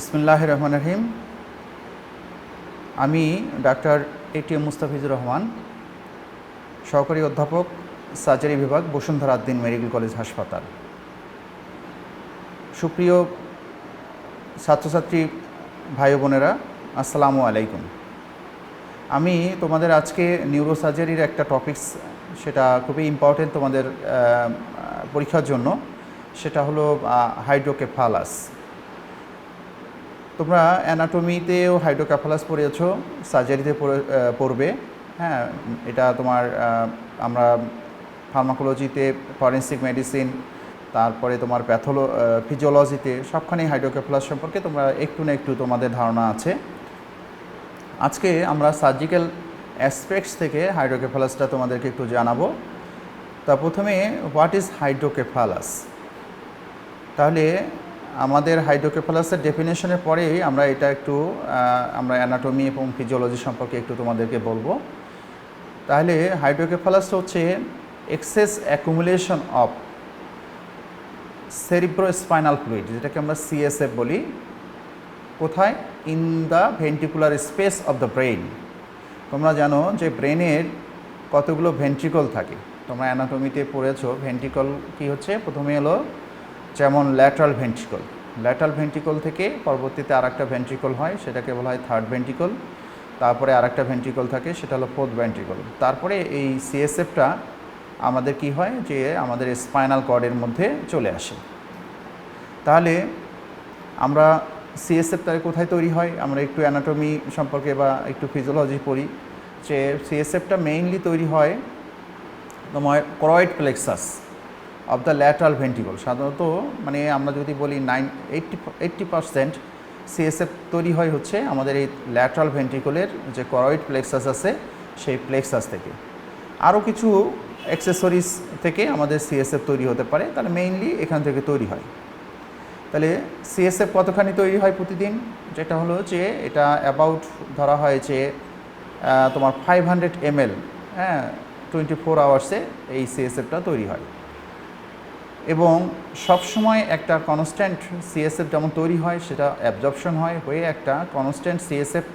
বিসমিল্লাহির রহমানির রহিম। আমি ডাক্তার এটিএম মুস্তাফিজুর রহমান, সহকারী অধ্যাপক, সার্জারি বিভাগ, বসুন্ধরা আদ্দিন মেডিকেল কলেজ হাসপাতাল। সুপ্রিয় ছাত্রছাত্রী ভাই বোনেরা, আসসালামু আলাইকুম। আমি তোমাদের আজকে নিউরোসার্জারির একটা টপিকস, সেটা খুবই ইম্পর্টেন্ট তোমাদের পরীক্ষার জন্য, সেটা হলো হাইড্রোকেফালাস। তোমরা অ্যানাটমিতেও হাইড্রোকেফালাস পড়েছো, সার্জারিতে পড়বে। হ্যাঁ, এটা তোমার আমরা ফার্মাকোলজিতে, ফরেনসিক মেডিসিন, তারপরে তোমার ফিজিওলজিতে সবখানেই হাইড্রোকেফালাস সম্পর্কে তোমরা একটু না একটু তোমাদের ধারণা আছে। আজকে আমরা সার্জিক্যাল অ্যাসপেক্টস থেকে হাইড্রোকেফালাসটা তোমাদেরকে একটু জানাবো। তা প্রথমে হোয়াট ইজ হাইড্রোকেফালাস? তাহলে আমাদের হাইড্রোকেফালাসের ডেফিনেশনের পরেই আমরা এটা একটু আমরা অ্যানাটমি এবং ফিজিওলজি সম্পর্কে একটু তোমাদেরকে বলবো। তাহলে হাইড্রোকেফালাস হচ্ছে excess accumulation of cerebrospinal fluid, যেটাকে আমরা সিএসএফ বলি। কোথায়? In the ventricular space of the brain. তোমরা জানো যে ব্রেনের কতগুলো ভেন্ট্রিকল থাকে, তোমরা অ্যানাটমিতে পড়েছো। ভেন্ট্রিকল কি হচ্ছে? প্রথমে হলো যেমন ল্যাটারাল ভেন্ট্রিকল, ল্যাটারাল ভেন্ট্রিকল থেকে পরবর্তীতে আরেকটা ভেন্ট্রিকল হয়, সেটাকে বলা হয় থার্ড ভেন্ট্রিকল। তারপরে আরেকটা ভেন্ট্রিকল থাকে, সেটা হলো ফোর্থ ভেন্ট্রিকল। তারপরে এই সিএসএফটা আমাদের কি হয়, যে আমাদের স্পাইনাল কর্ডের মধ্যে চলে আসে। তাহলে আমরা সিএসএফ তাহলে কোথায় তৈরি হয়? আমরা একটু অ্যানাটমি সম্পর্কে বা একটু ফিজিওলজি পড়ি, যে সিএসএফটা মেইনলি তৈরি হয় তোমার choroid plexus of the lateral ventricle. সাধারণত মানে আমরা যদি বলি 80% সিএসএফ তৈরি হয় হচ্ছে আমাদের এই ল্যাটারাল ভেন্ট্রিকলের যে করয়েড প্লেক্সাস আছে, সেই প্লেক্সাস থেকে। আরও কিছু অ্যাক্সেসরিজ থেকে আমাদের সিএসএফ তৈরি হতে পারে, তাহলে মেইনলি এখান থেকে তৈরি হয়। তাহলে সিএসএফ কতখানি তৈরি হয় প্রতিদিন? যেটা হলো যে এটা অ্যাবাউট ধরা হয় যে তোমার 500 ml, 24 আওয়ার্সে এই সিএসএফটা তৈরি হয়। এবং সবসময় একটা কনস্ট্যান্ট সিএসএফ যেমন তৈরি হয়, সেটা অ্যাবজর্পশন হয়ে একটা কনস্ট্যান্ট সিএসএফ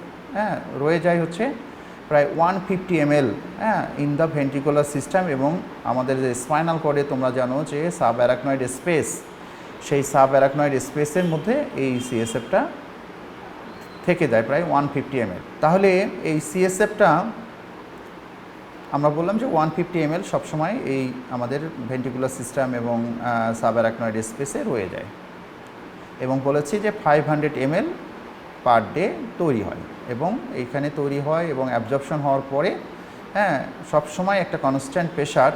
রয়ে যায় হচ্ছে প্রায় 150 ml in the ventricular system. এবং আমাদের যে স্পাইনাল কর্ডে তোমরা জানো যে সাব অ্যারাকনয়েড স্পেস, সেই সাব অ্যারাকনয়েড স্পেসের মধ্যে এই সিএসএফটা থেকে যায় প্রায় 150 ml। তাহলে এই সিএসএফটা আমরা বললাম যে 150 ml সবসময় এই আমাদের ভেন্ট্রিকুলার সিস্টেম এবং সাব অ্যারাকনয়েড স্পেসে রয়ে যায়। এবং বলেছি যে 500 ml পার ডে তৈরি হয়, এবং এইখানে তৈরি হয় এবং অ্যাবজর্পশন হওয়ার পরে সবসময় একটা কনস্ট্যান্ট প্রেশার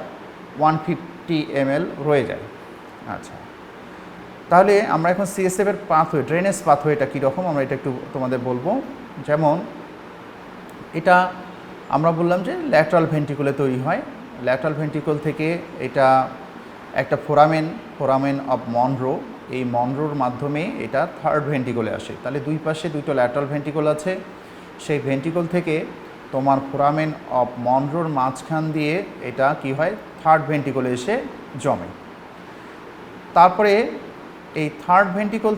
150 ml রয়ে যায়। আচ্ছা, তাহলে আমরা এখন সিএসএফের পাথওয়ে, ড্রেনেজ পাথওয়েটা কীরকম আমরা এটা একটু তোমাদের বলবো। যেমন এটা আমরা বললাম যে ল্যাটারাল ভেন্ট্রিকলে তৈরি হয়। ল্যাটারাল ভেন্ট্রিকল থেকে এটা একটা ফোরামেন অফ মনরো, এই মনরোর মাধ্যমে এটা থার্ড ভেন্ট্রিকলে আসে। তাহলে দুই পাশে দুটো ল্যাটারাল ভেন্ট্রিকল আছে, সেই ভেন্ট্রিকল থেকে তোমার ফোরামেন অফ মনরোর মাঝখান দিয়ে এটা কি হয়, থার্ড ভেন্ট্রিকলে এসে জমে। তারপরে এই থার্ড ভেন্ট্রিকল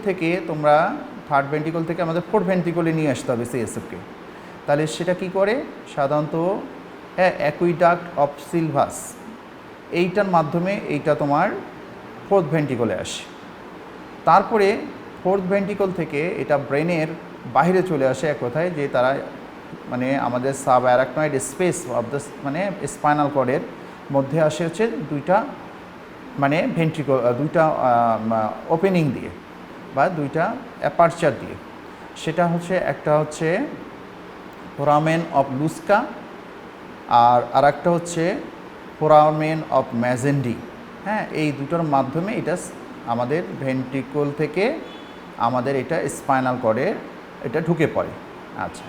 থেকে আমাদের ফোর্থ ভেন্ট্রিকলে নিয়ে আসতে হবে সিএসএফকে। তাহলে সেটা কি করে? সাধারণত অ্যাকুইডাক্ট অফ সিলভাস, এইটার মাধ্যমে এইটা তোমার ফোর্থ ভেন্ট্রিকলে আসে। তারপরে ফোর্থ ভেন্ট্রিকল থেকে এটা ব্রেনের বাইরে চলে আসে এক কথায়, যে তারা মানে আমাদের sub arachnoid space of the মানে স্পাইনাল কর্ডের মধ্যে আসে হচ্ছে দুইটা মানে ভেন্ট্রিকল, দুইটা ওপেনিং দিয়ে বা দুইটা অ্যাপারচার দিয়ে। সেটা হচ্ছে একটা হচ্ছে ফোরামেন অফ লুস্কা, আর আরেকটা হচ্ছে ফোরামেন অফ ম্যাজেন্ডি। এই দুটোর মাধ্যমে এটা আমাদের ভেন্ট্রিকল থেকে আমাদের এটা স্পাইনাল কর্ডে এটা ঢুকে পড়ে। আচ্ছা,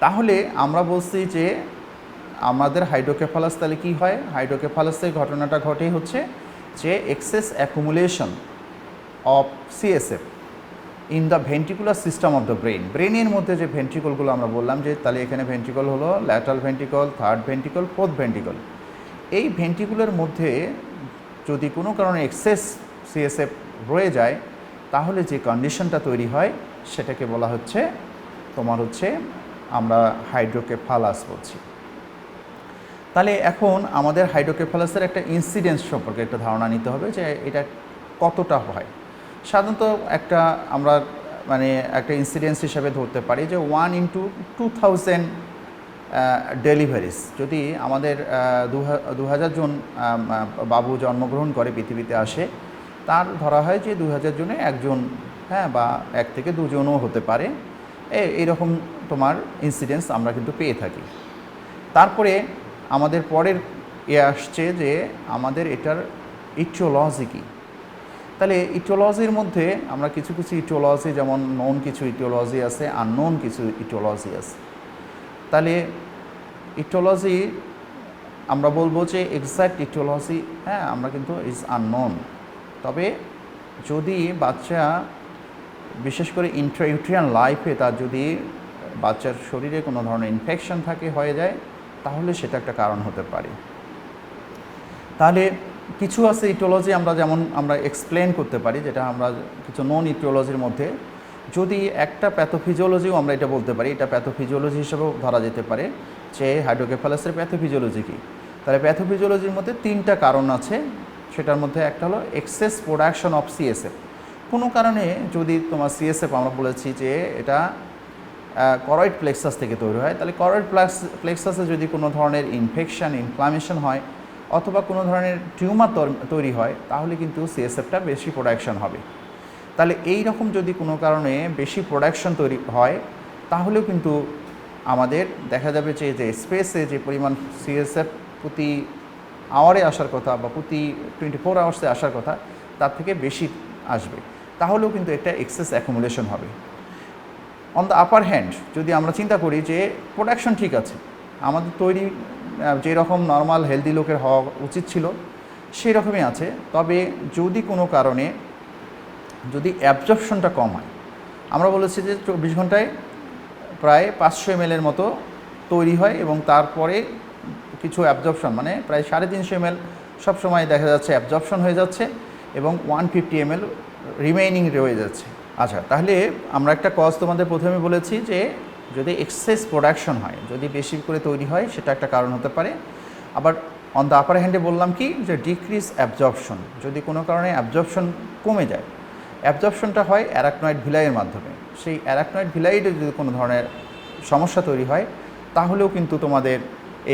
তাহলে আমরা বলছি যে আমাদের হাইড্রোকেফালাস তাহলে কী হয়? হাইড্রোকেফালাসের ঘটনাটা ঘটে হচ্ছে যে excess accumulation of CSF in the ventricular system of the brain. ব্রেনের মধ্যে যে ভেন্ট্রিকলগুলো আমরা বললাম, যে তাহলে এখানে ভেন্ট্রিকল হলো lateral ventricle, third ventricle, fourth ventricle. এই ভেন্ট্রিকুলের মধ্যে যদি কোনো কারণে এক্সেস সিএসএফ রয়ে যায়, তাহলে যে কন্ডিশনটা তৈরি হয় সেটাকে বলা হচ্ছে তোমার হচ্ছে আমরা হাইড্রোকেফালাস বলছি। তাহলে এখন আমাদের হাইড্রোকেফালাসের একটা ইনসিডেন্স সম্পর্কে একটা ধারণা নিতে হবে যে এটা কতটা হয়। সাধারণত আমরা মানে একটা ইনসিডেন্স হিসাবে ধরতে পারি যে 1/2000 ডেলিভারিস। যদি আমাদের 2000 জন বাবু জন্মগ্রহণ করে পৃথিবীতে আসে, তার ধরা হয় যে 2000 জনে একজন, হ্যাঁ, বা 1 থেকে 2 জনও হতে পারে, এইরকম তোমার ইনসিডেন্স আমরা কিন্তু পেয়ে থাকি। তারপরে আমাদের পরের আসছে যে আমাদের এটার ইটিওলজি কী। তাহলে ইটিওলজির মধ্যে আমরা কিছু কিছু ইটিওলজি, যেমন নোন কিছু ইটিওলজি আছে, আননোন কিছু ইটিওলজি আছে। তাহলে ইটিওলজি আমরা বলবো যে এক্স্যাক্ট ইটিওলজি, হ্যাঁ, আমরা কিন্তু ইজ আননোন। তবে যদি বাচ্চা বিশেষ করে ইন্ট্রাইউটেরিয়ান লাইফে তার যদি বাচ্চার শরীরে কোনো ধরনের ইনফেকশন হয়ে যায়, তাহলে সেটা একটা কারণ হতে পারে। তাহলে কিছু আছে ইটিওলজি আমরা এক্সপ্লেন করতে পারি, যেটা আমরা কিছু নন ইটিওলজির মধ্যে যদি একটা প্যাথোফিজিওলজিও আমরা এটা বলতে পারি, এটা প্যাথোফিজিওলজি হিসেবেও ধরা যেতে পারে যে হাইড্রোকেফালাসের প্যাথোফিজিওলজি কী। তাহলে প্যাথোফিজিওলজির মধ্যে 3টা কারণ আছে। সেটার মধ্যে একটা হলো এক্সেস প্রোডাকশন অফ সিএসএফ। কোনো কারণে যদি তোমার সিএসএফ, আমরা বলেছি যে এটা করয়েড প্লেক্সাস থেকে তৈরি হয়, তাহলে করয়েড প্লেক্সাসে যদি কোনো ধরনের ইনফেকশন, ইনফ্লামেশন হয় অথবা কোনো ধরনের টিউমার তৈরি হয়, তাহলে কিন্তু সিএসএফটা বেশি প্রোডাকশন হবে। তাহলে এই রকম যদি কোনো কারণে বেশি প্রোডাকশন তৈরি হয়, তাহলেও কিন্তু আমাদের দেখা যাবে যে স্পেসে যে পরিমাণ সিএসএফ প্রতি আওয়ারে আসার কথা বা প্রতি 24 আওয়ার্সে আসার কথা, তার থেকে বেশি আসবে, তাহলেও কিন্তু একটা এক্সেস অ্যাকুমুলেশন হবে। অন দ্য আপার হ্যান্ড যদি আমরা চিন্তা করি যে প্রোডাকশন ঠিক আছে, আমাদের তৈরি যেরকম নর্মাল হেলদি লোকের হওয়া উচিত ছিল সেই রকমই আছে, তবে যদি কোনো কারণে যদি অ্যাবজর্পশনটা কম হয়, আমরা বলেছি যে 24 ঘন্টায় প্রায় 500 ml মতো তৈরি হয় এবং তারপরে কিছু অ্যাবজর্পশন, মানে প্রায় 350 ml সবসময় দেখা যাচ্ছে অ্যাবজর্পশন হয়ে যাচ্ছে এবং 150 ml রিমেইনিং রয়ে যাচ্ছে। আচ্ছা, তাহলে আমরা একটা কজ তোমাদের প্রথমে বলেছি যে যদি এক্সেস প্রোডাকশন হয়, যদি বেশি করে তৈরি হয়, সেটা একটা কারণ হতে পারে। আবার অন দ্য আপার হ্যান্ডে বললাম কি যে ডিক্রিজ অ্যাবজর্পশন, যদি কোনো কারণে অ্যাবজর্পশন কমে যায়, অ্যাবজর্পশনটা হয় অ্যারাকনয়েড ভিলাইয়ের মাধ্যমে। সেই অ্যারাকনয়েড ভিলাইডে যদি কোনো ধরনের সমস্যা তৈরি হয়, তাহলেও কিন্তু তোমাদের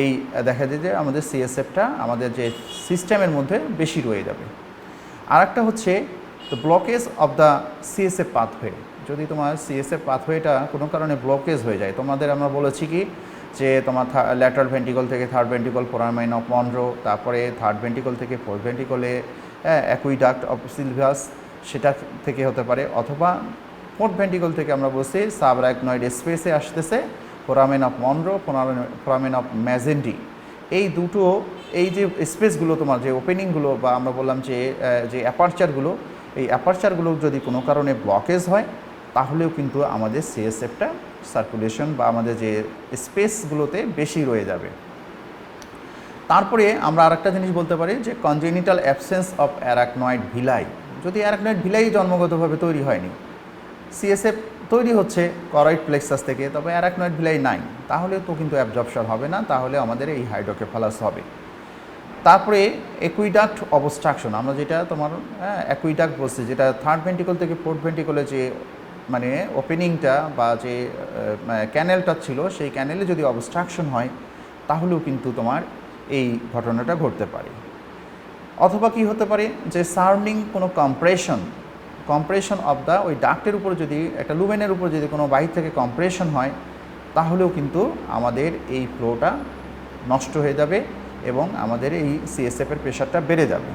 এই দেখা যায় যে আমাদের সিএসএফটা আমাদের যে সিস্টেমের মধ্যে বেশি রয়ে যাবে। আর একটা হচ্ছে the blockage of the CSF pathway. যদি তোমার সিএসএফ পাথওয়েটা কোনো কারণে ব্লকেজ হয়ে যায়, তোমাদের আমরা বলেছি কি যে তোমার ল্যাটারাল ভেন্ট্রিকল থেকে third ventricle foramen of Munro, তারপরে থার্ড ভেন্ট্রিকল থেকে ফোর্থ ভেন্ট্রিকলে অ্যাকুইডাক্ট অফ সিলভিয়াস, সেটা থেকে হতে পারে, অথবা ফোর্থ ভেন্ট্রিকল থেকে আমরা বলছি সাবআরাকনয়েড স্পেসে আসতেছে foramen of Monro, foramen of Magendie. এই দুটো, এই যে স্পেসগুলো তোমার যে ওপেনিংগুলো বা আমরা বললাম যে অ্যাপারচারগুলো, এই অ্যাপারচারগুলো যদি কোনো কারণে ব্লকেজ হয়, তাহলেও কিন্তু আমাদের সিএসএফটা সার্কুলেশন বা আমাদের যে স্পেসগুলোতে বেশি রয়ে যাবে। তারপরে আমরা আরেকটা জিনিস বলতে পারি যে congenital absence of arachnoid villi. যদি অ্যারাকনয়েড ভিলাই জন্মগতভাবে তৈরি হয়নি, সিএসএফ তৈরি হচ্ছে করয়েড প্লেক্সাস থেকে, তবে অ্যারাকনয়েড ভিলাই নাই, তাহলে তো কিন্তু অ্যাবজর্পশন হবে না, তাহলে আমাদের এই হাইড্রোকেফালাস হবে। তারপরে অ্যাকুইডাক্ট অবস্ট্রাকশন, আমরা যেটা তোমার অ্যাকুইডাক্ট বলছি, যেটা থার্ড ভেন্ট্রিকল থেকে ফোর্থ ভেন্ট্রিকলে যে মানে ওপেনিংটা বা যে ক্যানেলটা ছিল, সেই ক্যানেলে যদি অবস্ট্রাকশন হয়, তাহলেও কিন্তু তোমার এই ঘটনাটা ঘটতে পারে। অথবা কি হতে পারে যে সারাউন্ডিং কোনো কম্প্রেশন অফ দ্য ওই ডাক্টের উপর, যদি একটা লুমেনের উপর যদি কোনো বাহির থেকে কম্প্রেশন হয়, তাহলেও কিন্তু আমাদের এই ফ্লোটা নষ্ট হয়ে যাবে এবং আমাদের এই সিএসএফের প্রেশারটা বেড়ে যাবে।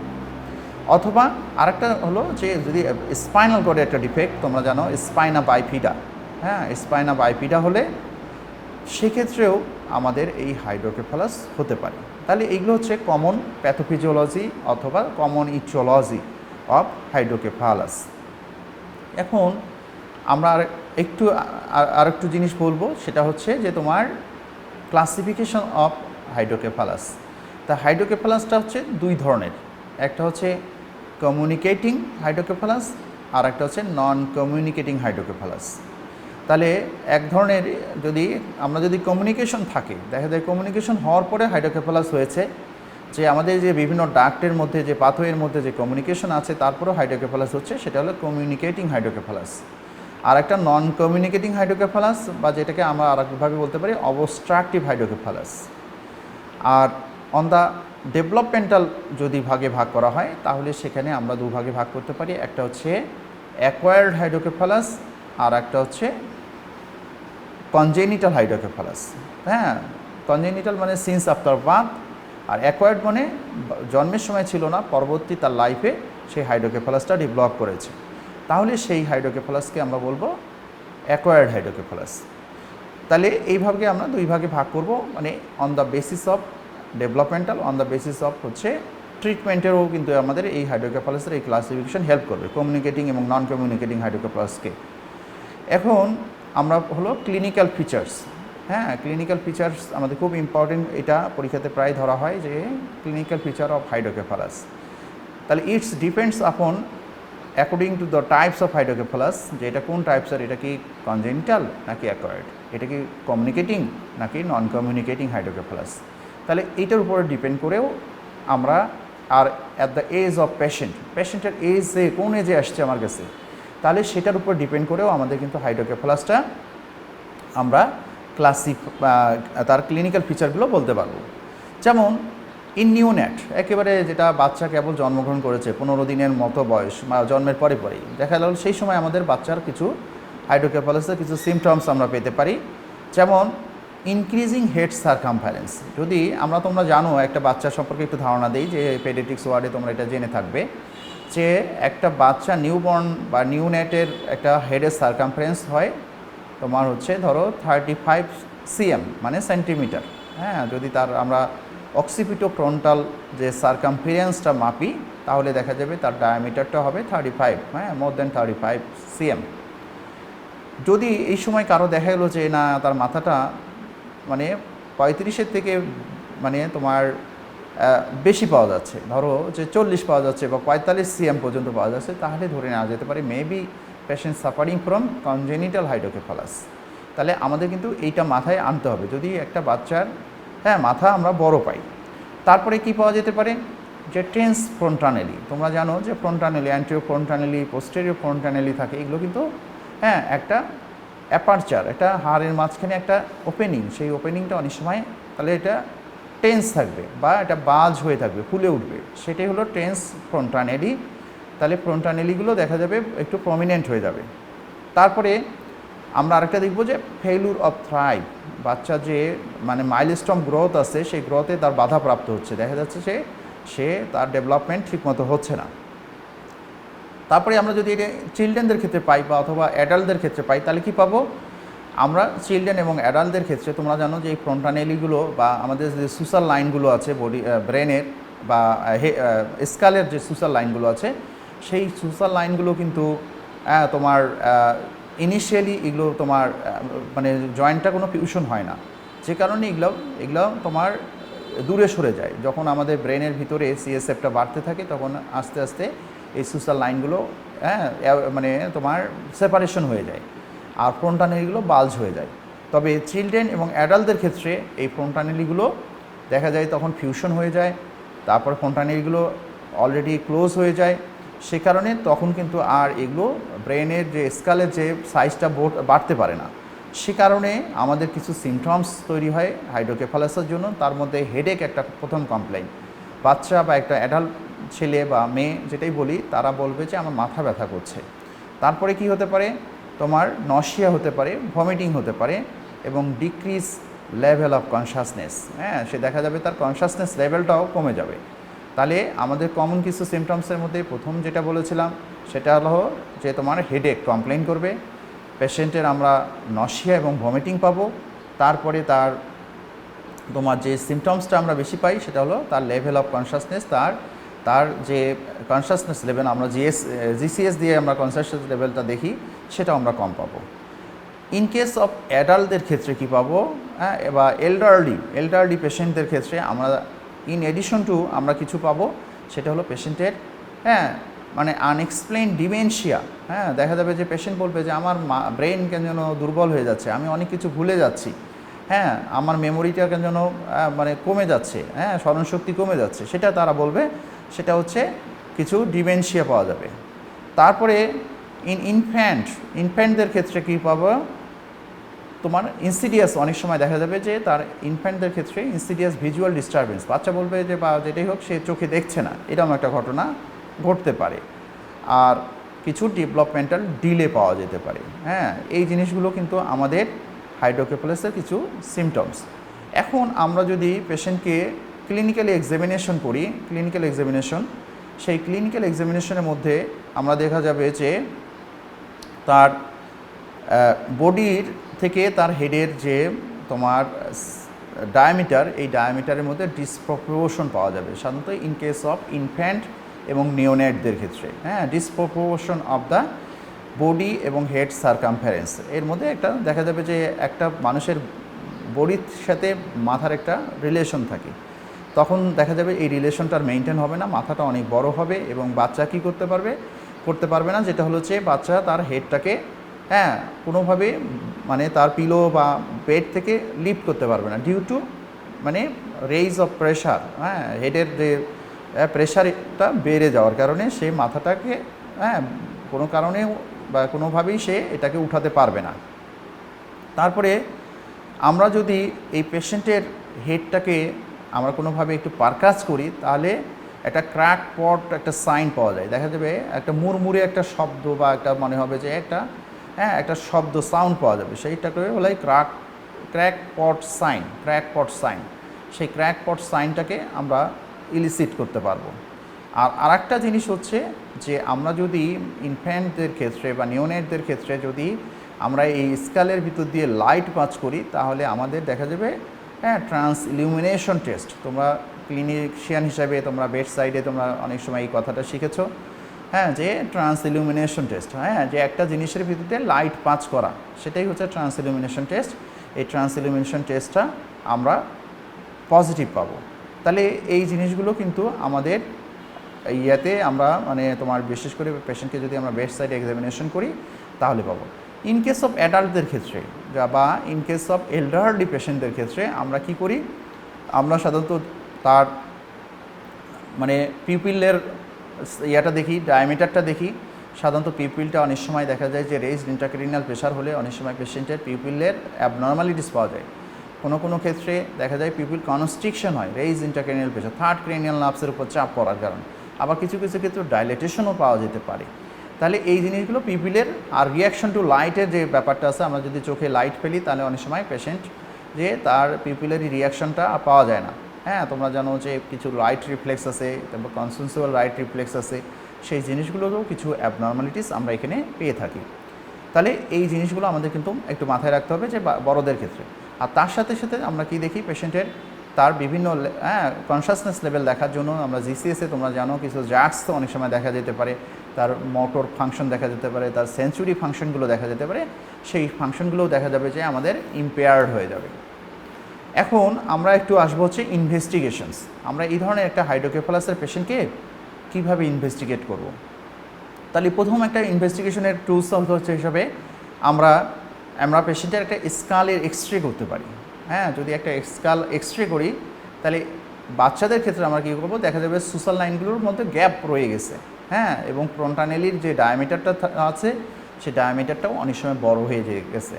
অথবা আরেকটা হলো যে যদি স্পাইনাল কর্ডে একটা ডিফেক্ট, তোমরা জানো স্পাইনা বাইফিডা, হ্যাঁ, স্পাইনা বাইফিডা হলে সেক্ষেত্রেও আমাদের এই হাইড্রোকেফালাস হতে পারে। তাহলে এইগুলো হচ্ছে কমন প্যাথোফিজিওলজি অথবা কমন ইটিওলজি অফ হাইড্রোকেফালাস। এখন আমরা আরেকটু জিনিস বলবো, সেটা হচ্ছে যে তোমার ক্লাসিফিকেশন অফ হাইড্রোকেফালাস। তা হাইড্রোকেফালাসটা হচ্ছে 2 ধরনের, একটা হচ্ছে কমিউনিকেটিং হাইড্রোকেফালাস আর একটা হচ্ছে নন কমিউনিকেটিং হাইড্রোকেফালাস। তাহলে এক ধরনের যদি আমরা যদি কমিউনিকেশন থাকে, দেখা যায় কমিউনিকেশন হওয়ার পরে হাইড্রোকেফালাস হয়েছে, যে আমাদের যে বিভিন্ন ডাক্টের মধ্যে যে পাথওয়ের মধ্যে যে কমিউনিকেশন আছে তারপরেও হাইড্রোকেফালাস হচ্ছে, সেটা হলো কমিউনিকেটিং হাইড্রোকেফালাস। আর একটা নন কমিউনিকেটিং হাইড্রোকেফালাস বা যেটাকে আমরা আরেকভাবে বলতে পারি অবস্ট্রাকটিভ হাইড্রোকেফালাস। আর অন দ্য ডেভেলপমেন্টাল যদি ভাগে ভাগ করা হয় তাহলে সেখানে আমরা দুভাগে ভাগ করতে পারি, একটা হচ্ছে অ্যাকোয়ার্ড হাইড্রোকেফালাস আর একটা হচ্ছে কনজেনিটাল হাইড্রোকেফালাস। হ্যাঁ, কনজেনিটাল মানে সিন্স আফটার বার্থ, আর অ্যাকোয়ার্ড মানে জন্মের সময় ছিল না, পরবর্তী তার লাইফে সেই হাইড্রোকেফালাসটা ডেভেলপ করেছে, তাহলে সেই হাইড্রোকেফালাসকে আমরা বলবো অ্যাকোয়ার্ড হাইড্রোকেফালাস। তাহলে এইভাবে আমরা দুই ভাগে ভাগ করব, মানে on the basis of developmental, on the basis of হচ্ছে ট্রিটমেন্টেরও কিন্তু আমাদের এই হাইড্রোকেফালাসের এই ক্লাসিফিকেশন হেল্প করবে কমিউনিকেটিং এবং নন কমিউনিকেটিং হাইড্রোকেফালাসকে। এখন আমরা হলো ক্লিনিক্যাল ফিচার্স। হ্যাঁ, ক্লিনিক্যাল ফিচার্স আমাদের খুব ইম্পর্টেন্ট, এটা পরীক্ষাতে প্রায় ধরা হয় যে ক্লিনিক্যাল ফিচার অফ হাইড্রোকেফালাস। তাহলে it's depends upon according to the types of hydrocephalus, যে এটা কোন টাইপসের, এটা কি কনজেনিটাল নাকি অ্যাকোয়ার্ড, এটা কি কমিউনিকেটিং নাকি নন কমিউনিকেটিং হাইড্রোকেফালাস। তাহলে এইটার উপরে ডিপেন্ড করেও আমরা, আর অ্যাট দ্য এজ অফ পেশেন্টের এজে কোন এজে আসছে আমার কাছে, তাহলে সেটার উপর ডিপেন্ড করেও আমাদের কিন্তু হাইড্রোকেফালাসটা আমরা তার ক্লিনিক্যাল ফিচারগুলো বলতে পারবো। যেমন নিউনেট, একেবারে যেটা বাচ্চা কেবল জন্মগ্রহণ করেছে 15 দিনের মতো বয়স বা জন্মের পরেই দেখা গেল, সেই সময় আমাদের বাচ্চার কিছু হাইড্রোকেফালাসের কিছু সিমটমস আমরা পেতে পারি। যেমন ইনক্রিজিং হেড সারকামফারেন্স। যদি তোমরা জানো, একটা বাচ্চা সম্পর্কে একটু ধারণা দিই, যে পেডিয়াট্রিক্স ওয়ার্ডে তোমরা এটা জেনে থাকবে যে একটা বাচ্চা নিউবর্ন বা নিউনেটের একটা হেডের সারকামফারেন্স হয় তোমার হচ্ছে ধরো 35 cm মানে সেন্টিমিটার। হ্যাঁ, যদি তার আমরা অক্সিপিটোফ্রন্টাল যে সারকামফারেন্সটা মাপি তাহলে দেখা যাবে তার ডায়ামিটারটা হবে 35, হ্যাঁ, মোর দেন 35 cm। যদি এই সময় কারো দেখা গেলো যে না, তার মাথাটা মানে 35-এর থেকে মানে তোমার বেশি পাওয়া যাচ্ছে, ধরো যে 40 পাওয়া যাচ্ছে বা 45 cm পর্যন্ত পাওয়া যাচ্ছে, তাহলে ধরে নেওয়া যেতে পারে maybe patient suffering from congenital hydrocephalus. তাহলে আমাদের কিন্তু এইটা মাথায় আনতে হবে যদি একটা বাচ্চার মাথা আমরা বড় পাই। তারপরে কি পাওয়া যেতে পারে, যে টেন্স ফ্রন্টানেলি। তোমরা জানো যে ফ্রন্টানেলি, অ্যান্টেরিয়র ফ্রন্টানেলি, পোস্টেরিয়র ফ্রন্টানেলি থাকে, এগুলো কিন্তু একটা অ্যাপারচার, একটা হাড়ের মাঝখানে একটা ওপেনিং, সেই ওপেনিংটা অনেক সময় তাহলে এটা টেন্স থাকবে বা এটা বাজ হয়ে থাকবে, ফুলে উঠবে, সেটাই হলো টেন্স ফ্রন্টানেলি। তাহলে ফ্রন্টানেলিগুলো দেখা যাবে একটু প্রমিনেন্ট হয়ে যাবে। তারপরে আমরা আরেকটা দেখব যে ফেইলুর অফ থ্রাইভ, বাচ্চা যে মানে মাইলস্টোন গ্রোথ আছে সেই গ্রোথে তার বাধাপ্রাপ্ত হচ্ছে, দেখা যাচ্ছে সে তার ডেভেলপমেন্ট ঠিকমতো হচ্ছে না। তারপরে আমরা যদি এটা চিলড্রেনদের ক্ষেত্রে পাই বা অথবা অ্যাডাল্টদের ক্ষেত্রে পাই, তাহলে কি পাবো আমরা চিলড্রেন এবং অ্যাডাল্টদের ক্ষেত্রে? তোমরা জানো যে এই ফ্রন্টানেলিগুলো বা আমাদের যে সুসাল লাইনগুলো আছে বডি ব্রেনের বা স্কালের যে সুসাল লাইনগুলো আছে, সেই সুসাল লাইনগুলো কিন্তু তোমার ইনিশিয়ালি এগুলো তোমার মানে জয়েন্টটা কোনো ফিউশন হয় না, যে কারণে এগুলো তোমার দূরে সরে যায়। যখন আমাদের ব্রেনের ভিতরে সিএসএফটা বাড়তে থাকে তখন আস্তে আস্তে এই সুসাল লাইনগুলো মানে তোমার সেপারেশন হয়ে যায় আর ফ্রন্টানেলিগুলো বাল্জ হয়ে যায়। তবে চিলড্রেন এবং অ্যাডাল্টদের ক্ষেত্রে এই ফ্রন্টানেলিগুলো দেখা যায় তখন ফিউশন হয়ে যায়, তারপর ফ্রন্টানেলিগুলো অলরেডি ক্লোজ হয়ে যায়, সে কারণে তখন কিন্তু আর এগুলো ব্রেনের যে স্কালের যে সাইজটা বাড়তে পারে না। সে কারণে আমাদের কিছু সিমটমস তৈরি হয় হাইড্রোকেফালাসের জন্য। তার মধ্যে হেডেক একটা প্রথম কমপ্লেইন। বাচ্চা বা একটা অ্যাডাল্ট ছেলে বা মেয়ে যেটাই বলি, তারা বলবে যে আমার মাথা ব্যথা করছে। তারপরে কি হতে পারে, তোমার নশিয়া হতে পারে, ভমিটিং হতে পারে এবং ডিক্রিজ লেভেল অফ কনসাসনেস। সে দেখা যাবে তার কনসাসনেস লেভেলটাও কমে যাবে। তাহলে আমাদের কমন কিছু সিমটমসের মধ্যে প্রথম যেটা বলেছিলাম সেটা হলো যে তোমার হেডেক কমপ্লেন করবে, পেশেন্টের আমরা নশিয়া এবং ভমিটিং পাবো। তারপরে তোমার যে সিমটমসটা আমরা বেশি পাই সেটা হলো তার লেভেল অফ কনসাসনেস, তার যে কনসাসনেস লেভেল আমরা জিসিএস দিয়ে আমরা কনসাসনেস লেভেলটা দেখি, সেটাও আমরা কম পাবো। ইন কেস অফ অ্যাডাল্টদের ক্ষেত্রে কী পাবো, বা এল্ডারলি পেশেন্টদের ক্ষেত্রে আমরা ইন এডিশন টু আমরা কিছু পাবো, সেটা হলো পেশেন্টের মানে আনএক্সপ্লেইন ডিমেনশিয়া, হ্যাঁ, দেখা যাবে যে পেশেন্ট বলবে যে আমার ব্রেন কেন যেন দুর্বল হয়ে যাচ্ছে, আমি অনেক কিছু ভুলে যাচ্ছি, হ্যাঁ, আমার মেমোরিটা কেন যেন মানে কমে যাচ্ছে, হ্যাঁ, স্মরণশক্তি কমে যাচ্ছে, সেটা তারা বলবে সেটা হচ্ছে কিছু ডিমেনশিয়া পাওয়া যাবে। তারপরে ইনফ্যান্টদের ক্ষেত্রে কী পাবো, তোমার ইনসিডিয়াস, অনেক সময় দেখা যাবে যে তার ইনফ্যান্টদের ক্ষেত্রে ইনসিডিয়াস ভিজুয়াল ডিস্টারবেন্স, বাচ্চা বলবে যে বা যেটাই হোক সে চোখে দেখছে না, এরকম একটা ঘটনা ঘটতে পারে। আর কিছু ডেভেলপমেন্টাল ডিলে পাওয়া যেতে পারে, হ্যাঁ, এই জিনিসগুলো কিন্তু আমাদের হাইড্রোকেফালাসের কিছু সিমটমস। এখন আমরা যদি পেশেন্টকে ক্লিনিক্যালি এক্সামিনেশন করি, সেই ক্লিনিক্যাল এক্সামিনেশনের মধ্যে আমরা দেখা যাবে যে তার বডির থেকে তার হেডের যে তোমার ডায়ামিটার, এই ডায়ামিটারের মধ্যে ডিসপ্রপোর্শন পাওয়া যাবে সাধারণত ইন কেস অফ ইনফ্যান্ট এবং নিওনেটদের ক্ষেত্রে, হ্যাঁ, ডিসপ্রপোর্শন অফ দ্য বডি এবং হেড সার্কামফারেন্স, এর মধ্যে একটা দেখা যাবে যে একটা মানুষের বডির সাথে মাথার একটা রিলেশন থাকে, তখন দেখা যাবে এই রিলেশনটার মেনটেন হবে না, মাথাটা অনেক বড় হবে এবং বাচ্চা কী করতে পারবে না, যেটা হলো যে বাচ্চা তার হেডটাকে, হ্যাঁ, কোনোভাবে মানে তার পিলো বা বেড থেকে লিফট করতে পারবে না ডিউ টু মানে রেইজ অফ প্রেশার, হ্যাঁ, হেডের যে প্রেশারটা বেড়ে যাওয়ার কারণে সে মাথাটাকে, হ্যাঁ, কোনো কারণে বা কোনোভাবেই সে এটাকে উঠাতে পারবে না। তারপরে আমরা যদি এই পেশেন্টের হেডটাকে আমরা কোনোভাবে একটু পারকাস করি, তাহলে একটা ক্র্যাক পট একটা সাইন পাওয়া যায়, দেখা যাবে একটা মুড়মুড়ে একটা শব্দ বা একটা মনে হবে যে একটা শব্দ সাউন্ড পাওয়া যাবে, সেইটাকে বলে ক্র্যাক পট সাইন। সেই ক্র্যাক পট সাইনটাকে আমরা ইলিসিট করতে পারবো। আর আরেকটা জিনিস হচ্ছে যে আমরা যদি ইনফ্যান্টদের ক্ষেত্রে বা নিওনেটদের ক্ষেত্রে যদি আমরা এই স্কালের ভিতর দিয়ে লাইট পাস করি, তাহলে আমাদের দেখা যাবে, হ্যাঁ, ট্রান্স ইলুমিনেশন টেস্ট, তোমরা ক্লিনিশিয়ান হিসাবে তোমরা বেড সাইডে তোমরা অনেক সময় এই কথাটা শিখেছো, হ্যাঁ, যে ট্রান্স ইলুমিনেশন টেস্ট, হ্যাঁ, যে একটা জিনিসের ভিত্তিতে লাইট পাস করা, সেটাই হচ্ছে ট্রান্স ইলুমিনেশন টেস্ট। এই ট্রান্স ইলুমিনেশন টেস্টটা আমরা পজিটিভ পাবো। তাহলে এই জিনিসগুলো কিন্তু আমাদের ইয়াতে আমরা মানে তোমার বিশেষ করে পেশেন্টকে যদি আমরা বেড সাইড এক্সামিনেশন করি তাহলে পাবো। ইন কেস অফ অ্যাডাল্টদের ক্ষেত্রে বা ইন কেস অফ এল্ডারলি পেশেন্টদের ক্ষেত্রে আমরা কি করি, আমরা সাধারণত তার মানে পিউপিলের ইয়াটা দেখি, ডায়ামিটারটা দেখি। সাধারণত পিউপিলটা অনেক সময় দেখা যায় যে রেইজড ইন্ট্রাক্রেনিয়াল প্রেশার হলে অনেক সময় পেশেন্টের পিউপিলের অ্যাবনর্মালিটিস পাওয়া যায়। কোনো ক্ষেত্রে দেখা যায় পিউপিল কনস্ট্রিকশন হয়, raised intracranial pressure, third cranial নার্ভসের উপর চাপ পড়ার কারণে। আবার কিছু ক্ষেত্রে ডাইলেটেশনও পাওয়া যেতে পারে। তাহলে এই জিনিসগুলো পিউপিলের আর রিয়াকশন টু লাইটের যে ব্যাপারটা আছে, আমরা যদি চোখে লাইট ফেলি তাহলে অনেক সময় পেশেন্ট যে তার পিউপিলের রিয়াকশনটা পাওয়া যায় না, হ্যাঁ, তোমরা জানো যে কিছু লাইট রিফ্লেক্স আছে, তারপর কনসেনসুয়াল লাইট রিফ্লেক্স আছে, সেই জিনিসগুলোরও কিছু অ্যাবনর্মালিটিস আমরা এখানে পেয়ে থাকি। তাহলে এই জিনিসগুলো আমাদের কিন্তু একটু মাথায় রাখতে হবে যে বড়দের ক্ষেত্রে। আর তার সাথে আমরা কি দেখি, পেশেন্টের তার বিভিন্ন কনসাসনেস লেভেল দেখার জন্য আমরা জিসিএসে তোমরা জানো কিছু জ্যাক্স তো অনেক সময় দেখা যেতে পারে, তার মোটর ফাংশন দেখা যেতে পারে, তার সেন্সুরি ফাংশনগুলো দেখা যেতে পারে, সেই ফাংশনগুলোও দেখা যাবে যে আমাদের ইম্পেয়ার্ড হয়ে যাবে। এখন আমরা একটু আসবো হচ্ছে ইনভেস্টিগেশনস। আমরা এই ধরনের একটা হাইড্রোকেফালাসের পেশেন্টকে কীভাবে ইনভেস্টিগেট করব। তাহলে প্রথম একটা ইনভেস্টিগেশনের টুলস হচ্ছে হিসাবে আমরা পেশেন্টের একটা স্কালের এক্সরে করতে পারি, হ্যাঁ, যদি একটা স্কাল এক্সরে করি তাহলে বাচ্চাদের ক্ষেত্রে আমরা কী করবো, দেখা যাবে সুসাল লাইনগুলোর মধ্যে গ্যাপ রয়ে গেছে, হ্যাঁ, এবং ফ্রন্টানেলির যে ডায়ামিটারটা আছে সেই ডায়ামিটারটাও অনেক সময় বড় হয়ে গেছে।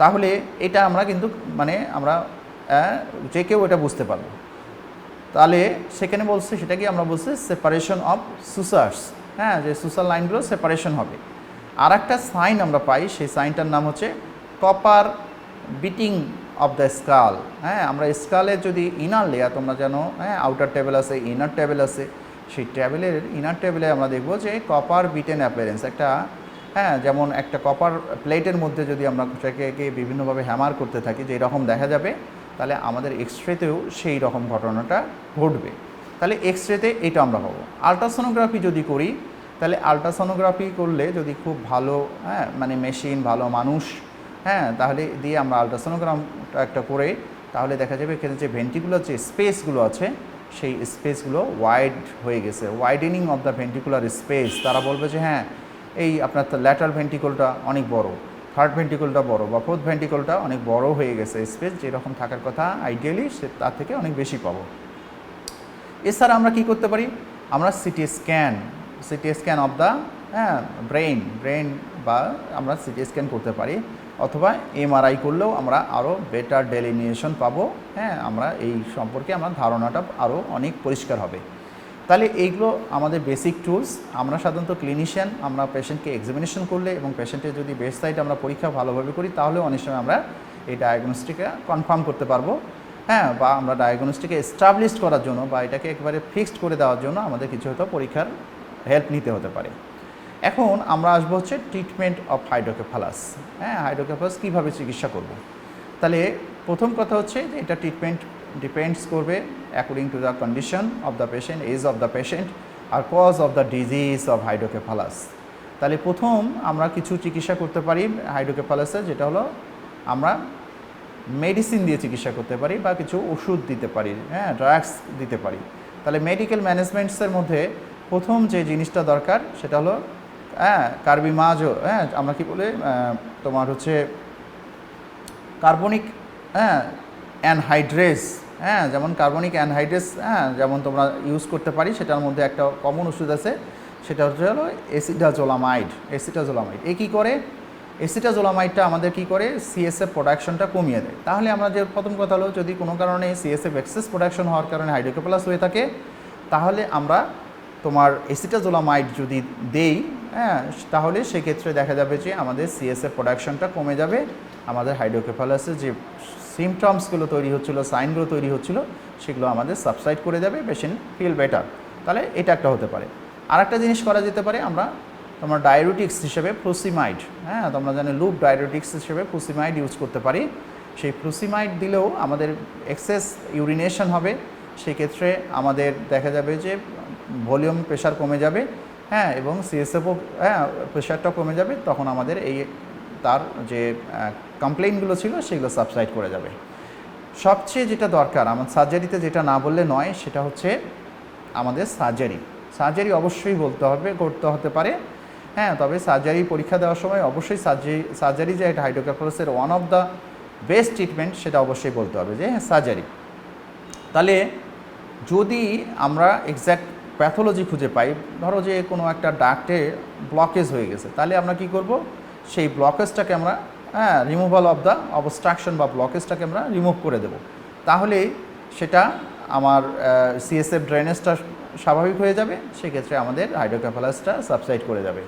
তাহলে এটা আমরা কিন্তু মানে আমরা যে কেউ এটা বুঝতে পারবো। তাহলে সেখানে সেটা কি আমরা বলছি সেপারেশন অফ সুসার্স, হ্যাঁ, যে সুসার লাইনগুলো সেপারেশন হবে। আর একটা সাইন আমরা পাই, সেই সাইনটার নাম হচ্ছে copper beating of the skull, হ্যাঁ, আমরা স্কালের যদি ইনার লেয়ার তোমরা জানো, হ্যাঁ, আউটার টেবিল আছে, ইনার টেবিল আছে, সেই টেবিলের ইনার টেবিলে আমরা দেখব যে কপার বিটেন অ্যাপিয়ারেন্স একটা, হ্যাঁ, যেমন একটা কপার প্লেটের মধ্যে যদি আমরা সেটাকে বিভিন্নভাবে হ্যামার করতে থাকি যে এরকম দেখা যাবে, তাহলে আমাদের এক্সরেতেও সেই রকম ঘটনাটা ঘটবে। তাহলে এক্সরেতে এটা আমরা পাবো। আলট্রাসোনোগ্রাফি যদি করি, তাহলে আলট্রাসোনোগ্রাফি করলে যদি খুব ভালো, হ্যাঁ, মানে মেশিন, ভালো মানুষ, হ্যাঁ, তাহলে দিয়ে আমরা আলট্রাসোনোগ্রামটা একটা করে, তাহলে দেখা যাবে এখানে যে ভেন্টিকুলার যে স্পেসগুলো আছে সেই স্পেসগুলো ওয়াইড হয়ে গেছে, widening of the ventricular space, তারা বলবে যে হ্যাঁ এই আপনার ল্যাটারাল ভেন্টিকলটা অনেক বড়, থার্ড ভেন্টিকলটা বড় বা ফোর্থ ভেন্টিকলটা অনেক বড় হয়ে গেছে, স্পেস যেরকম থাকার কথা আইডিয়ালি সে তার থেকে অনেক বেশি পাবো। এছাড়া আমরা কি করতে পারি, আমরা CT scan of the brain বা আমরা সিটি স্ক্যান করতে পারি, অথবা এমআরআই করলেও আমরা আরও বেটার ডেলিনিয়েশন পাবো। আমরা এই সম্পর্কে আমার ধারণাটা আরও অনেক পরিষ্কার হবে। তাহলে এইগুলো আমাদের বেসিক টুলস। আমরা সাধারণত ক্লিনিশিয়ান, আমরা পেশেন্টকে এক্সামিনেশন করলে এবং পেশেন্টের যদি বেস্ট সাইড আমরা পরীক্ষা ভালোভাবে করি, তাহলে অনেক সময় আমরা এই ডায়াগনোস্টিকে কনফার্ম করতে পারবো, বা আমরা ডায়াগনোস্টিকে এস্টাবলিশ করার জন্য বা এটাকে একেবারে ফিক্সড করে দেওয়ার জন্য আমাদের কিছু হয়তো পরীক্ষার হেল্প নিতে হতে পারে। এখন আমরা আসবো হচ্ছে ট্রিটমেন্ট অফ হাইড্রোকেফালাস। হাইড্রোকেফালাস কীভাবে চিকিৎসা করব। তাহলে প্রথম কথা হচ্ছে যে এটা ট্রিটমেন্ট ডিপেন্ডস করবে according to the condition of the patient, age of the patient আর cause of the disease of hydrocephalus. তাহলে প্রথম আমরা কিছু চিকিৎসা করতে পারি হাইড্রোকেফালাসের, যেটা হলো আমরা মেডিসিন দিয়ে চিকিৎসা করতে পারি বা কিছু ওষুধ দিতে পারি, ড্রাগস দিতে পারি। তাহলে মেডিকেল ম্যানেজমেন্টসের মধ্যে প্রথম যে জিনিসটা দরকার সেটা হলো কার্বিমাজো, আমরা কি বলে তোমার হচ্ছে কার্বনিক অ্যানহাইড্রেস, যেমন কার্বনিক অ্যানহাইড্রেস যেমন তোমরা ইউজ করতে পারি, সেটার মধ্যে একটা কমন ওষুধ আছে, সেটা হচ্ছে হলো অ্যাসিটাজোলামাইড। এ কী করে, অ্যাসিটাজোলামাইডটা আমাদের কি করে, সিএসএফ প্রোডাকশনটা কমিয়ে দেয়। তাহলে আমরা যে প্রথম কথা হলো, যদি কোনো কারণে সিএসএফ এক্সেস প্রোডাকশন হওয়ার কারণে হাইড্রোকেফালাস হয়ে থাকে, তাহলে আমরা তোমার অ্যাসিটাজোলামাইড যদি দেই, তাহলে সেক্ষেত্রে দেখা যাবে যে আমাদের সিএসএফ প্রোডাকশনটা কমে যাবে, আমাদের হাইড্রোকেফালাসের যে সিমটমসগুলো তৈরি হচ্ছিলো, সাইনগুলো তৈরি হচ্ছিলো, সেগুলো আমাদের সাবসাইড করে যাবে, পেশেন্ট ফিল বেটার। তাহলে এটা একটা হতে পারে। আর একটা জিনিস করা যেতে পারে, আমরা তোমার ডায়ুরেটিক্স হিসেবে ফ্লুসিমাইড, তোমরা জানো লুপ ডায়ুরেটিক্স হিসেবে ফ্লুসিমাইড ইউজ করতে পারি। সেই ফ্লুসিমাইড দিলেও আমাদের এক্সেস ইউরিনেশন হবে, সেক্ষেত্রে আমাদের দেখা যাবে যে ভলিউম প্রেশার কমে যাবে, এবং সিএসএফও প্রেশারটা কমে যাবে, তখন আমাদের এই তার যে কমপ্লেইনগুলো ছিল সেগুলো সাবসাইড করে যাবে। সবচেয়ে যেটা দরকার আমার সার্জারিতে, যেটা না বললে নয়, সেটা হচ্ছে আমাদের সার্জারি অবশ্যই করতে হতে পারে। তবে সার্জারি পরীক্ষা দেওয়ার সময় অবশ্যই সার্জারি যে একটা হাইড্রোকেফালাসের one of the best treatment, সেটা অবশ্যই বলতে হবে যে সার্জারি। তাহলে যদি আমরা এক্স্যাক্ট প্যাথোলজি খুঁজে পাই, ধরো যে কোনো একটা ডাক্টে ব্লকেজ হয়ে গেছে, তাহলে আমরা কি করব, সেই ব্লকেজটাকে আমরা রিমুভাল অফ দ্য অবস্ট্রাকশন বা ব্লকেজটাকে আমরা রিমুভ করে দেব। তাহলে সেটা আমার সিএসএফ ড্রেনেজটা স্বাভাবিক হয়ে যাবে, সেক্ষেত্রে আমাদের হাইড্রোকেফালাসটা সাবসাইড করে যাবে।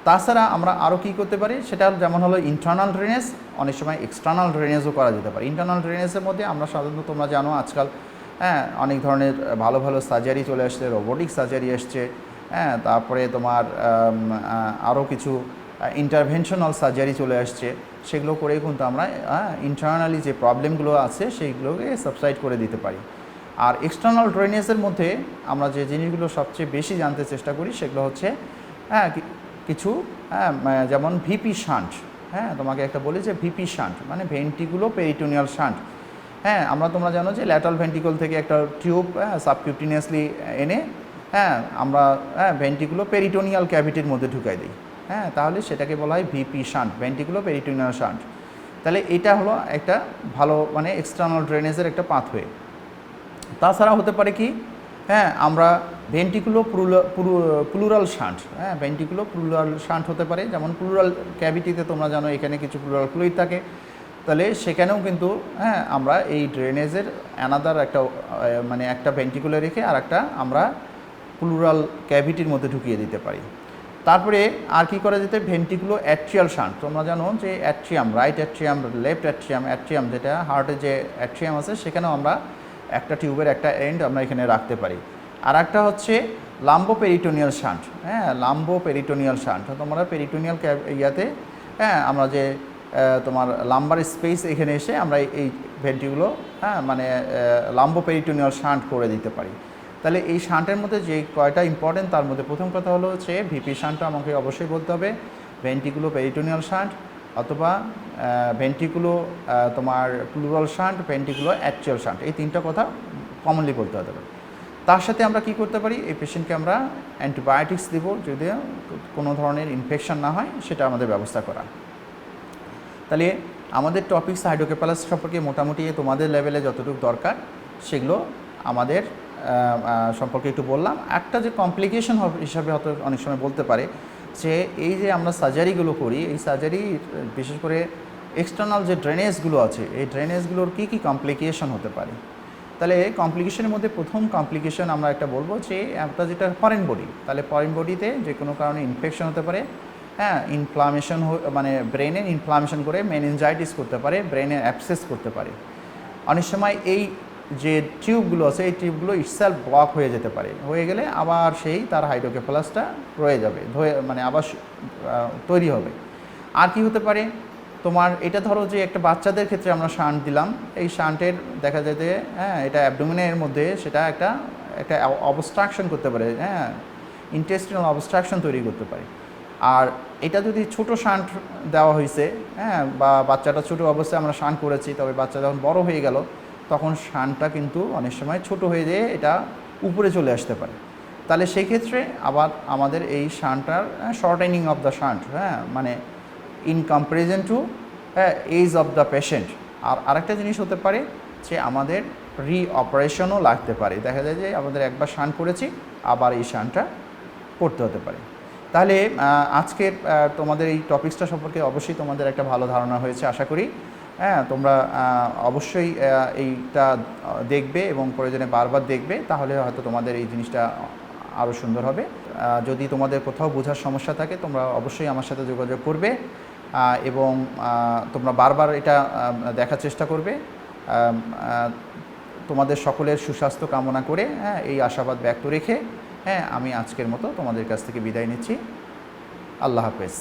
তাছাড়া আমরা আরও কী করতে পারি, সেটা যেমন হলো ইন্টারনাল ড্রেনেজ, অনেক সময় এক্সটার্নাল ড্রেনেজও করা যেতে পারে। ইন্টারনাল ড্রেনেজের মধ্যে আমরা সাধারণত, তোমরা জানো আজকাল অনেক ধরনের ভালো ভালো সার্জারি চলে আসছে, রোবোটিক সার্জারি এসছে, তারপরে তোমার আরও কিছু ইন্টারভেনশনাল সার্জারি চলে আসছে, সেগুলো করেই কিন্তু আমরা ইন্টারনালি যে প্রবলেমগুলো আছে সেইগুলোকে সাবসাইড করে দিতে পারি। আর এক্সটার্নাল ড্রেনেজের মধ্যে আমরা যে জিনিসগুলো সবচেয়ে বেশি জানতে চেষ্টা করি, সেগুলো হচ্ছে কিছু যেমন ভিপি শান্ট। তোমাকে একটা বলি যে ভিপি শান্ট মানে ভেন্টিকুলো পেরিটোনিয়াল শান্ট। তোমরা জানো যে ল্যাটারাল ভেন্টিকল থেকে একটা টিউব সাবকিউটিনিয়াসলি এনে আমরা ভেন্টিকুলো পেরিটোনিয়াল ক্যাভিটির মধ্যে ঢুকাই দিই, তাহলে সেটাকে বলা হয় ভিপি শান্ট, ভেন্টিকুলো পেরিটোনিয়াল শান্ট। তাহলে এটা হলো একটা ভালো মানে এক্সটার্নাল ড্রেনেজের একটা পাথওয়ে। তাছাড়া হতে পারে কি, আমরা ভেন্টিকুলো প্লুরাল শান্ট, ভেন্টিকুলো প্লুরাল শান্ট হতে পারে। যেমন প্লুরাল ক্যাভিটিতে তোমরা জানো এখানে কিছু প্লুরাল ফ্লুইড থাকে, তাহলে সেখানেও কিন্তু আমরা এই ড্রেনেজের অ্যানাদার একটা মানে একটা ভেন্টিকুলো রেখে আর একটা আমরা প্লুরাল ক্যাভিটির মধ্যে ঢুকিয়ে দিতে পারি। তারপরে আর কি করা যেতে, ভেন্টিকুলো অ্যাট্রিয়াল শান্ট। তোমরা জানো যে atrium, right atrium, left atrium যেটা হার্টের যে অ্যাট্রিয়াম আছে, সেখানেও আমরা একটা টিউবের একটা এন্ড আমরা এখানে রাখতে পারি। আর একটা হচ্ছে lumbo peritoneal shunt, lumbo peritoneal shunt. তোমরা পেরিটোনিয়াল ইয়াতে আমরা যে তোমার লাম্বার স্পেস এখানে এসে আমরা এই ভেন্টিকুলো মানে লাম্বো পেরিটোনিয়াল শান্ট করে দিতে পারি। তাহলে এই শান্টের মধ্যে যে কয়টা ইম্পর্টেন্ট, তার মধ্যে প্রথম কথা হলো হচ্ছে ভিপি শান্টটা আমাকে অবশ্যই বলতে হবে, ভেন্টিকুলো পেরিটোনিয়াল শান্ট অথবা ভেন্টিকুলো তোমার প্লুরাল শান্ট, ভেন্টিকুলো অ্যাট্রিয়াল শান্ট, এই তিনটা কথা কমনলি বলতে হবে। তার সাথে আমরা কি করতে পারি, এই পেশেন্টকে আমরা অ্যান্টিবায়োটিক্স দেব যদি কোনো ধরনের ইনফেকশন না হয়, সেটা আমাদের ব্যবস্থা করা। তাহলে আমাদের টপিকস হাইড্রোকেফালাস সম্পর্কে মোটামুটি তোমাদের লেভেলে যতটুকু দরকার সেগুলো আমাদের সম্পর্কে একটু বললাম। একটা যে কমপ্লিকেশন হিসাবে হয়তো অনেক সময় বলতে পারে যে এই যে আমরা সার্জারিগুলো করি, এই সার্জারি বিশেষ করে এক্সটার্নাল যে ড্রেনেজগুলো আছে, এই ড্রেনেজগুলোর কী কী কমপ্লিকেশন হতে পারে। তাহলে কমপ্লিকেশনের মধ্যে প্রথম কমপ্লিকেশন আমরা একটা বলবো যে একটা যেটা ফরেন বডি, তাহলে ফরেন বডিতে যে কোনো কারণে ইনফেকশন হতে পারে, হ্যাঁ, ইনফ্লামেশন মানে ব্রেনের ইনফ্লামেশন করে মেনিনজাইটিস করতে পারে, ব্রেনের অ্যাবসেস করতে পারে। অনেক সময় এই যে টিউবগুলো আছে এই টিউবগুলো ইটসেলফ ব্লক হয়ে যেতে পারে, হয়ে গেলে আবার সেই তার হাইড্রোকেফালাসটা রয়ে যাবে, মানে আবার তৈরি হবে। আর কি হতে পারে, তোমার এটা ধরো যে একটা বাচ্চাদের ক্ষেত্রে আমরা শান্ট দিলাম, এই শান্টের দেখা যায় যে হ্যাঁ এটা অ্যাবডোমেনের মধ্যে সেটা একটা অবস্ট্রাকশন করতে পারে, হ্যাঁ, ইন্টেস্টিনাল অবস্ট্রাকশন তৈরি করতে পারে। আর এটা যদি ছোট শান্ট দেওয়া হয়েছে, হ্যাঁ, বা বাচ্চাটা ছোটো অবস্থায় আমরা শান্ট করেছি, তবে বাচ্চা যখন বড় হয়ে গেল তখন শান্টটা কিন্তু অনেক সময় ছোট হয়ে যেয়ে এটা উপরে চলে আসতে পারে। তাহলে সেই ক্ষেত্রে আবার আমাদের এই শান্টটার শর্টেনিং অফ দ্য শান্ট, হ্যাঁ, মানে in comparison to age of the patient. আর আরেকটা জিনিস হতে পারে যে আমাদের অপারেশনও লাগতে পারে, দেখা যায় যে আমাদের একবার শান্ট করেছি আবার এই শান্টটা করতে হতে পারে। তাহলে আজকের তোমাদের এই টপিকসটা সম্পর্কে অবশ্যই তোমাদের একটা ভালো ধারণা হয়েছে আশা করি। হ্যাঁ, তোমরা অবশ্যই এইটা দেখবে এবং প্রয়োজনে বারবার দেখবে, তাহলে হয়তো তোমাদের এই জিনিসটা আরও সুন্দর হবে। যদি তোমাদের কোথাও বোঝার সমস্যা থাকে তোমরা অবশ্যই আমার সাথে যোগাযোগ করবে এবং তোমরা বারবার এটা দেখার চেষ্টা করবে। তোমাদের সকলের সুস্বাস্থ্য কামনা করে, হ্যাঁ, এই আশাবাদ ব্যক্ত রেখে, হ্যাঁ, আমি আজকের মতো তোমাদের কাছ থেকে বিদায় নিচ্ছি। আল্লাহ হাফেজ।